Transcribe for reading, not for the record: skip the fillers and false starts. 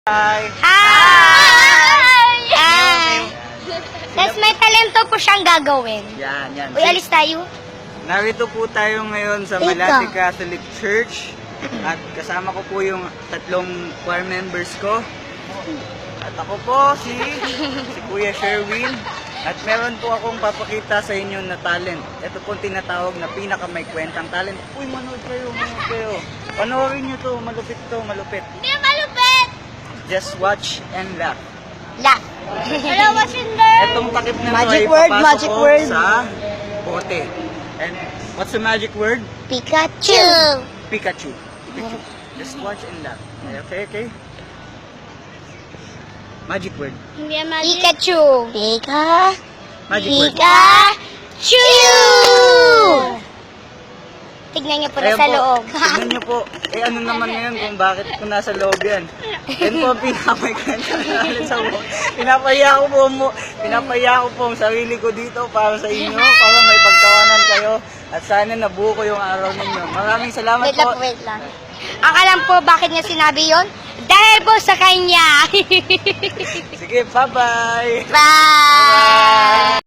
Hi! Hi! Tapos may talento po siyang gagawin. Yan. Uy, alis tayo. Narito po tayo ngayon sa Malate Catholic Church. At kasama ko po yung tatlong choir members ko. At ako po si Kuya Sherwin. At meron po akong papakita sa inyo na talent. Ito po tinatawag na pinaka-may kwentang talent. Uy, manood kayo. Panoorin nyo to, malupit. Hindi malupit! Just watch and laugh. Laugh. Hello, what's in there? Etong takip na Magic to ay word, papasok magic ko word. sa bote. And what's the magic word? Pikachu. Pikachu. Just watch and laugh. Okay? Magic word. Hindi magic. Pikachu. Magic word. Pikachu! Tignan niyo po na sa loob. Tignan niyo po. Ano naman ngayon kung bakit ko nasa loob yan. Yan po ang pinamay kwenta natin sa buhay. Pinapahiya ko po ang sarili ko dito para sa inyo, para may pagtawanan kayo. At sana nabuo ko yung araw ninyo. Maraming salamat po. Wait lang. Ang alam po bakit niya sinabi yon? Dahil po sa kanya. Sige, bye-bye. Bye!